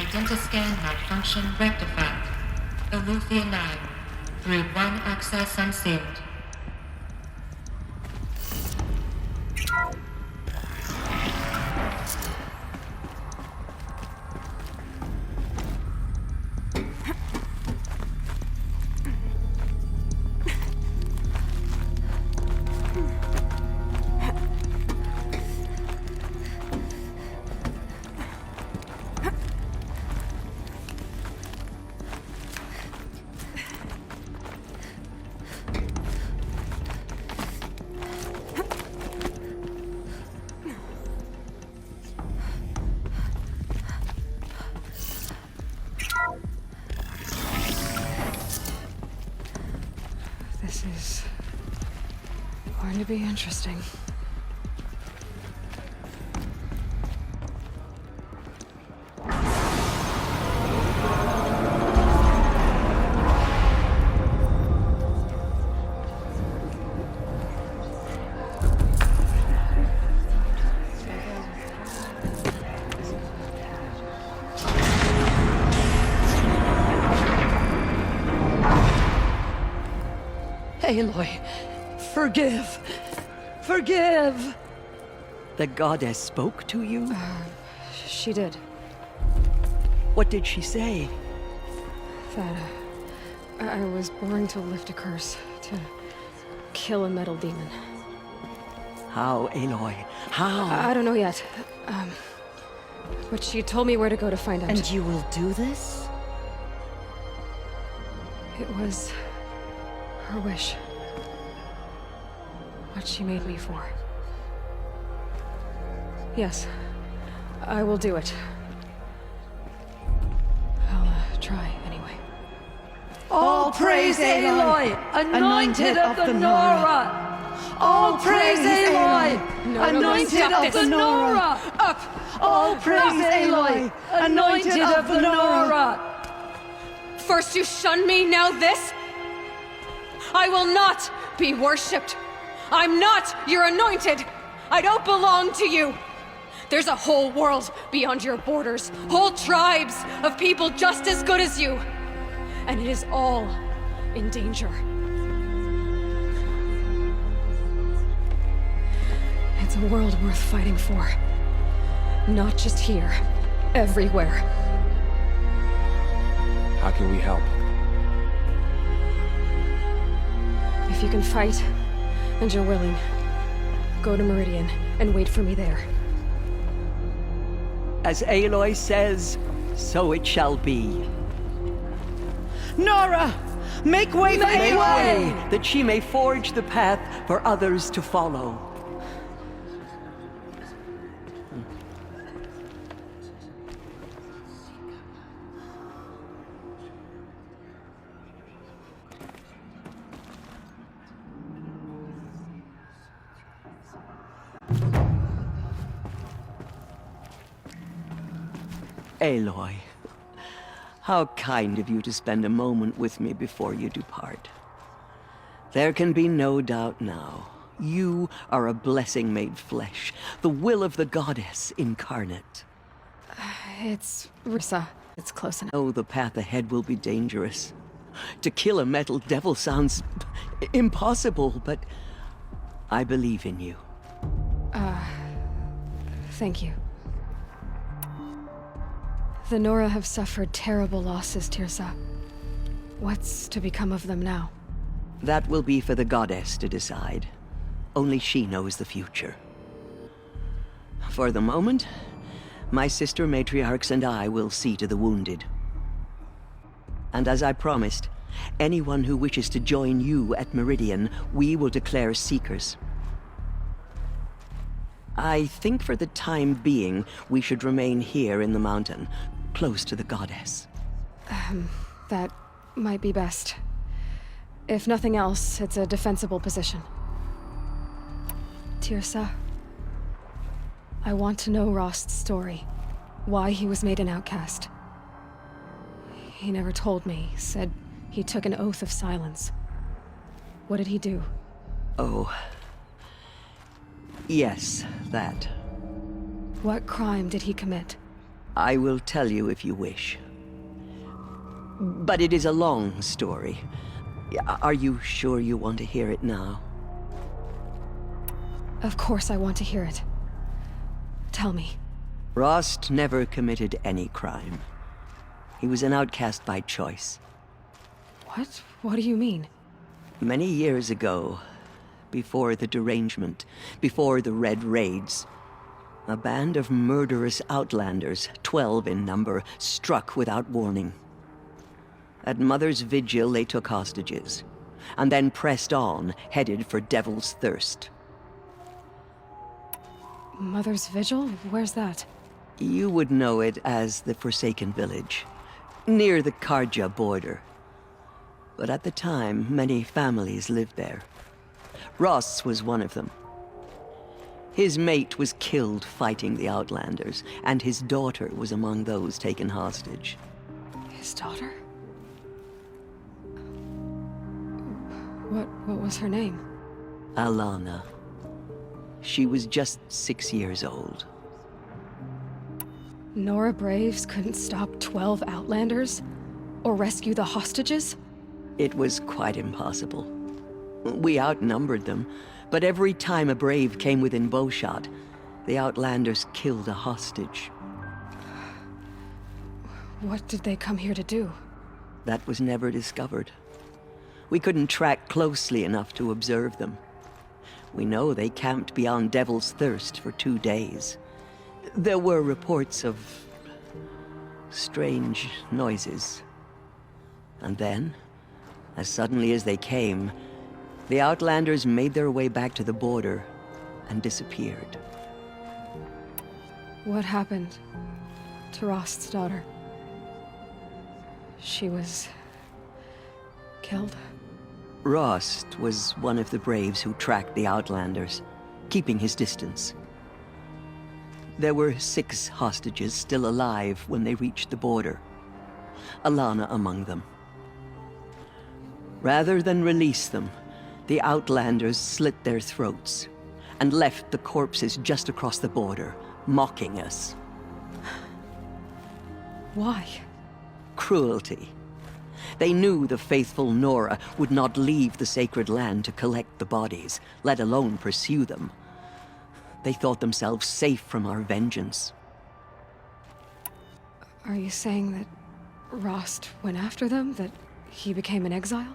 Identiscan malfunction rectified. Alufia 9. Route 1 access unsealed. This is going to be interesting. Aloy, forgive! Forgive! The goddess spoke to you? She did. What did she say? That I was born to lift a curse, to kill a metal demon. How, Aloy? How? I don't know yet. But she told me where to go to find out. And you will do this? It was her wish. What she made me for. Yes, I will do it. I'll try anyway. All praise Aloy, anointed of the Nora! All praise Aloy, anointed of the Nora! Up! All praise Aloy, anointed of the Nora! First you shun me, now this? I will not be worshipped. I'm not your anointed. I don't belong to you. There's a whole world beyond your borders, whole tribes of people just as good as you. And it is all in danger. It's a world worth fighting for. Not just here, everywhere. How can we help? If you can fight, and you're willing, go to Meridian and wait for me there. As Aloy says, so it shall be. Nora! Make way for Aloy! That she may forge the path for others to follow. Aloy, how kind of you to spend a moment with me before you depart. There can be no doubt now. You are a blessing made flesh, the will of the goddess incarnate. It's Risa. It's close enough. Oh, the path ahead will be dangerous. To kill a metal devil sounds impossible, but I believe in you. Thank you. The Nora have suffered terrible losses, Teersa. What's to become of them now? That will be for the goddess to decide. Only she knows the future. For the moment, my sister matriarchs and I will see to the wounded. And as I promised, anyone who wishes to join you at Meridian, we will declare seekers. I think for the time being, we should remain here in the mountain, close to the goddess. That might be best. If nothing else, it's a defensible position. Teersa, I want to know Rost's story. Why he was made an outcast. He never told me. Said he took an oath of silence. What did he do? Oh. Yes, that. What crime did he commit? I will tell you if you wish. But it is a long story. Are you sure you want to hear it now? Of course I want to hear it. Tell me. Rost never committed any crime. He was an outcast by choice. What? What do you mean? Many years ago, before the derangement, before the Red Raids, a band of murderous outlanders, 12 in number, struck without warning. At Mother's Vigil, they took hostages, and then pressed on, headed for Devil's Thirst. Mother's Vigil? Where's that? You would know it as the Forsaken Village, near the Karja border. But at the time, many families lived there. Ross was one of them. His mate was killed fighting the Outlanders, and his daughter was among those taken hostage. His daughter? What was her name? Alana. She was just 6 years old. Nora Braves couldn't stop 12 Outlanders? Or rescue the hostages? It was quite impossible. We outnumbered them, but every time a Brave came within bowshot, the Outlanders killed a hostage. What did they come here to do? That was never discovered. We couldn't track closely enough to observe them. We know they camped beyond Devil's Thirst for 2 days. There were reports of strange noises. And then, as suddenly as they came, the Outlanders made their way back to the border and disappeared. What happened to Rost's daughter? She was killed? Rost was one of the Braves who tracked the Outlanders, keeping his distance. There were 6 hostages still alive when they reached the border, Alana among them. Rather than release them, the Outlanders slit their throats and left the corpses just across the border, mocking us. Why? Cruelty. They knew the faithful Nora would not leave the sacred land to collect the bodies, let alone pursue them. They thought themselves safe from our vengeance. Are you saying that Rost went after them? That he became an exile?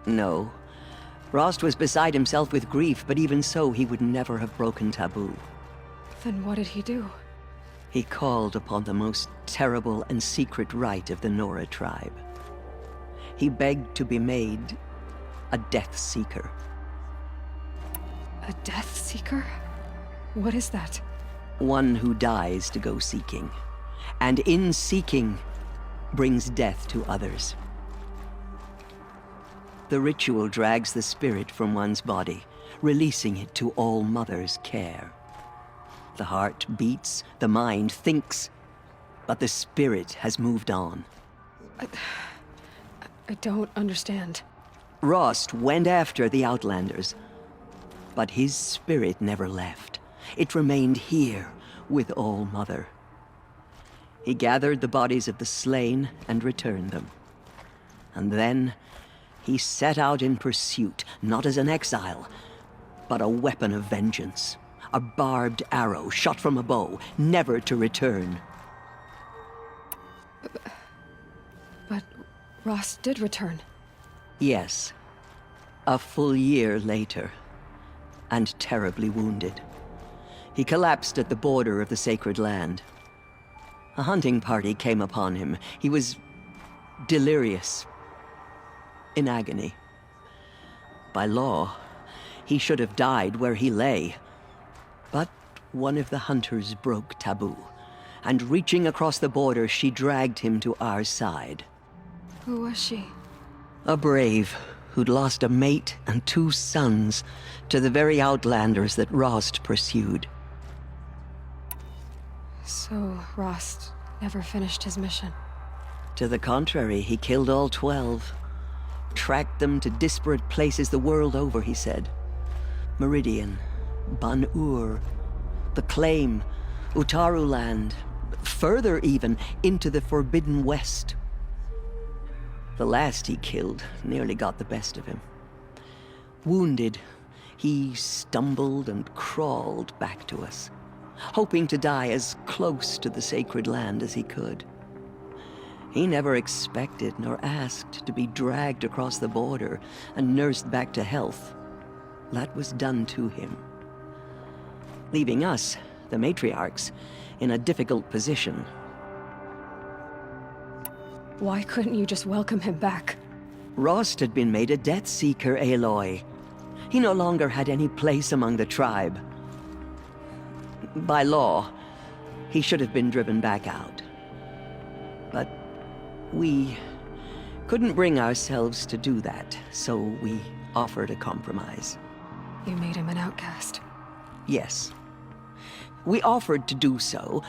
No. Rost was beside himself with grief, but even so, he would never have broken taboo. Then what did he do? He called upon the most terrible and secret rite of the Nora tribe. He begged to be made a Death Seeker. A Death Seeker? What is that? One who dies to go seeking, and in seeking, brings death to others. The ritual drags the spirit from one's body, releasing it to All Mother's care. The heart beats, the mind thinks, but the spirit has moved on. I don't understand. Rost went after the Outlanders, but his spirit never left. It remained here with All Mother. He gathered the bodies of the slain and returned them. And then he set out in pursuit, not as an exile, but a weapon of vengeance. A barbed arrow shot from a bow, never to return. But Rost did return. Yes. A full year later, and terribly wounded. He collapsed at the border of the sacred land. A hunting party came upon him. He was delirious, in agony. By law, he should have died where he lay. But one of the hunters broke taboo, and reaching across the border, she dragged him to our side. Who was she? A brave who'd lost a mate and 2 sons to the very Outlanders that Rost pursued. So Rost never finished his mission. To the contrary, he killed all 12. Tracked them to disparate places the world over, he said. Meridian, Ban-Ur, the Claim, Utaru Land, further even, into the Forbidden West. The last he killed nearly got the best of him. Wounded, he stumbled and crawled back to us, hoping to die as close to the sacred land as he could. He never expected nor asked to be dragged across the border and nursed back to health. That was done to him, leaving us, the matriarchs, in a difficult position. Why couldn't you just welcome him back? Rost had been made a Death Seeker, Aloy. He no longer had any place among the tribe. By law, he should have been driven back out. But we couldn't bring ourselves to do that, so we offered a compromise. You made him an outcast. Yes. We offered to do so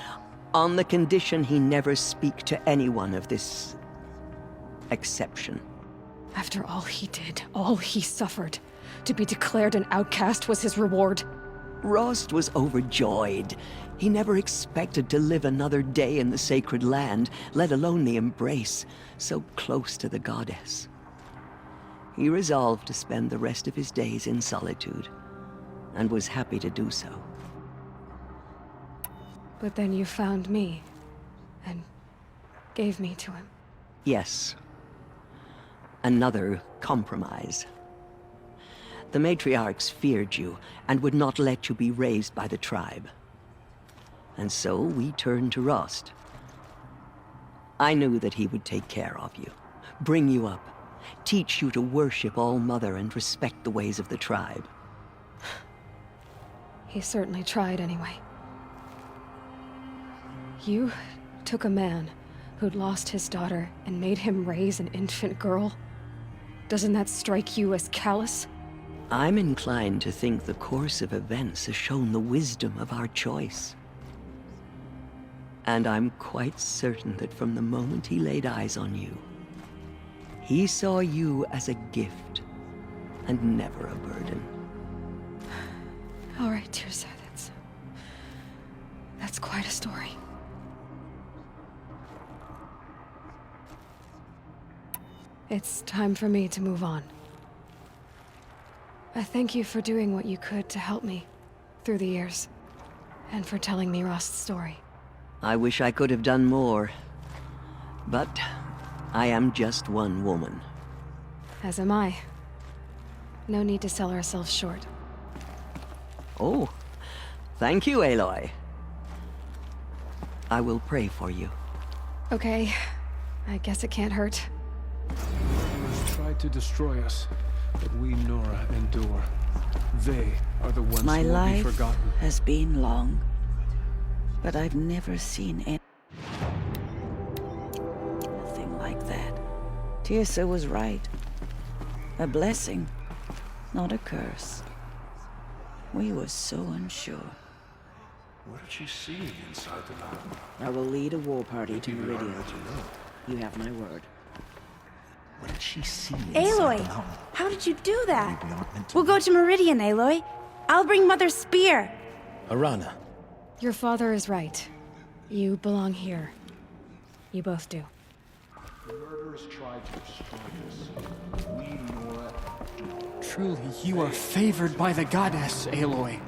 on the condition he never speak to anyone of this exception. After all he did, all he suffered, to be declared an outcast was his reward. Rost was overjoyed. He never expected to live another day in the sacred land, let alone the embrace, so close to the goddess. He resolved to spend the rest of his days in solitude, and was happy to do so. But then you found me, and gave me to him. Yes. Another compromise. The matriarchs feared you, and would not let you be raised by the tribe. And so we turned to Rost. I knew that he would take care of you, bring you up, teach you to worship All-Mother and respect the ways of the tribe. He certainly tried anyway. You took a man who'd lost his daughter and made him raise an infant girl? Doesn't that strike you as callous? I'm inclined to think the course of events has shown the wisdom of our choice. And I'm quite certain that from the moment he laid eyes on you, he saw you as a gift, and never a burden. All right, Teersa, that's quite a story. It's time for me to move on. I thank you for doing what you could to help me through the years, and for telling me Rost's story. I wish I could have done more, but I am just one woman. As am I. No need to sell ourselves short. Oh, thank you, Aloy. I will pray for you. Okay, I guess it can't hurt. Others tried to destroy us, but we, Nora, endure. They are the ones My who will be life forgotten. has been long, but I've never seen anything like that. Teersa was right. A blessing, not a curse. We were so unsure. What did she see inside the mountain? I will lead a war party to Maybe we Meridian. ought to know. You have my word. What did she see inside Aloy, the mountain? how did you do that? Maybe we aren't meant to We'll go to Meridian, Aloy. I'll bring Mother's spear. Arana, Your father is right. You belong here. You both do. The murderers tried to destroy us. We, Nora, Truly, you are favored by the goddess, Aloy.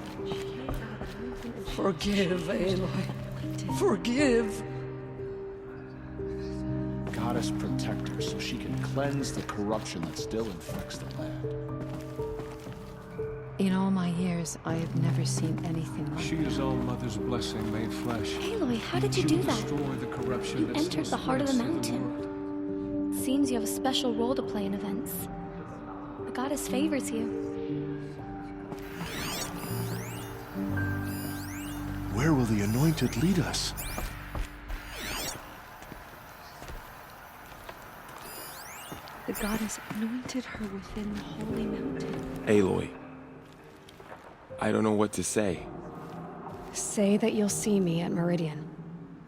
Forgive, Aloy. Forgive. Goddess protect her so she can cleanse the corruption that still infects the land. In all my years, I have never seen anything like she is All-Mother's blessing made flesh. Aloy, how did you She do will that? destroy the corruption You that entered still the heart of the spreads through mountain. Seems you have a special role to play in events. The goddess favors you. Where will the Anointed lead us? The goddess anointed her within the holy mountain. Aloy. I don't know what to say. Say that you'll see me at Meridian.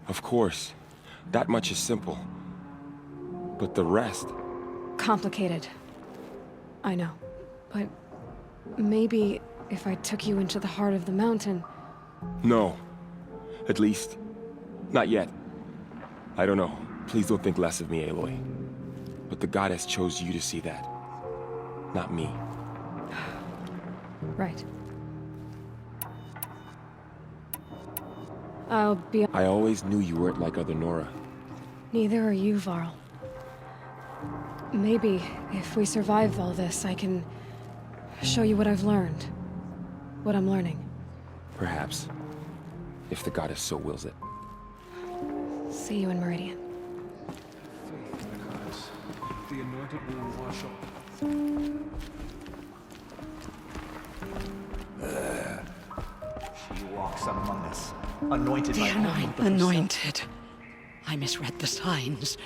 Of course, that much is simple. But the rest? Complicated. I know. But maybe if I took you into the heart of the mountain... No. At least, not yet. I don't know. Please don't think less of me, Aloy. But the goddess chose you to see that. Not me. Right. I'll be... I always knew you weren't like other Nora. Neither are you, Varl. Maybe, if we survive all this, I can show you what I've learned. What I'm learning. Perhaps. If the goddess so wills it. See you in Meridian. Faith in the goddess. The anointed will wash off. She walks among us, anointed by Hope herself. Anointed. I misread the signs.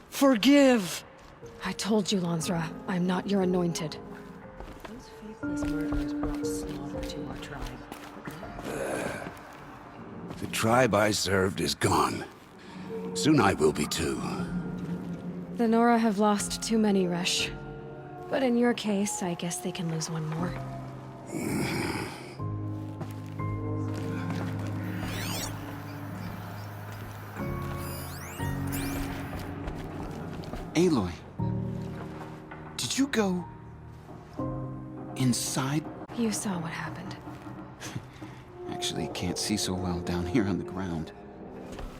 Forgive! I told you, Lansra, I'm not your anointed. Those faithless murderers brought slaughter to our tribe. The tribe I served is gone. Soon I will be too. The Nora have lost too many, Resh. But in your case, I guess they can lose one more. Aloy, did you go inside? You saw what happened. Actually, can't see so well down here on the ground.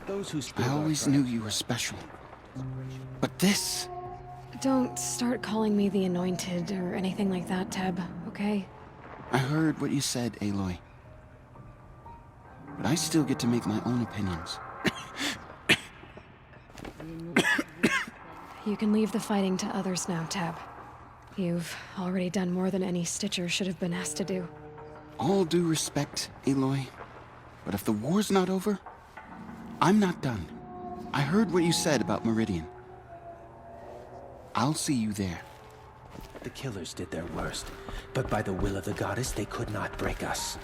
Those who I always knew you were special. But this... Don't start calling me the Anointed or anything like that, Teb, okay? I heard what you said, Aloy. But I still get to make my own opinions. You can leave the fighting to others now, Tab. You've already done more than any Stitcher should have been asked to do. All due respect, Aloy. But if the war's not over, I'm not done. I heard what you said about Meridian. I'll see you there. The killers did their worst, but by the will of the goddess, they could not break us.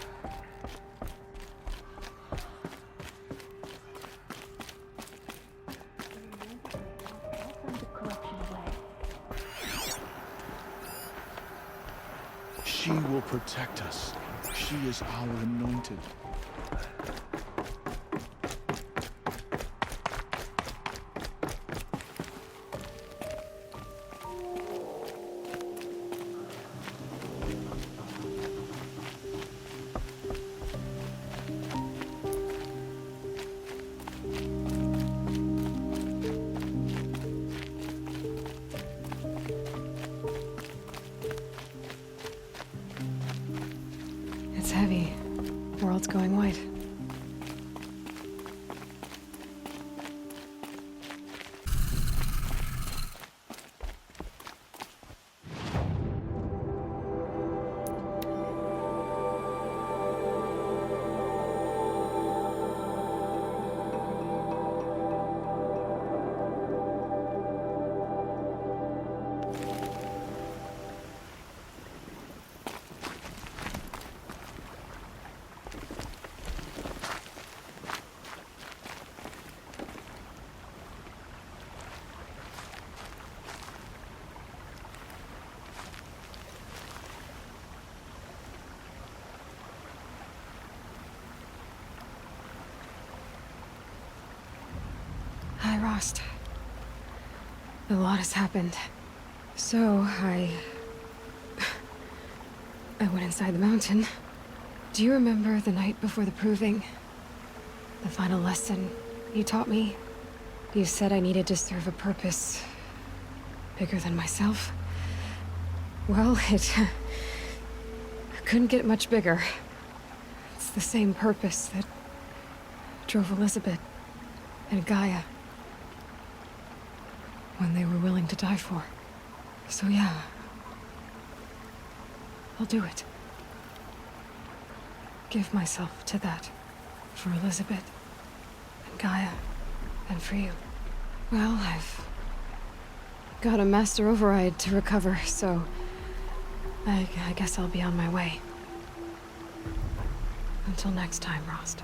She will protect us. She is our anointed. It's heavy. World's going white. Hi, Rost. A lot has happened. So, I went inside the mountain. Do you remember the night before the proving? The final lesson you taught me? You said I needed to serve a purpose bigger than myself. Well, it couldn't get much bigger. It's the same purpose that drove Elizabeth and Gaia when they were willing to die for. So yeah, I'll do it. Give myself to that. For Elizabeth, and Gaia, and for you. Well, I've got a master override to recover, so I guess I'll be on my way. Until next time, Rost.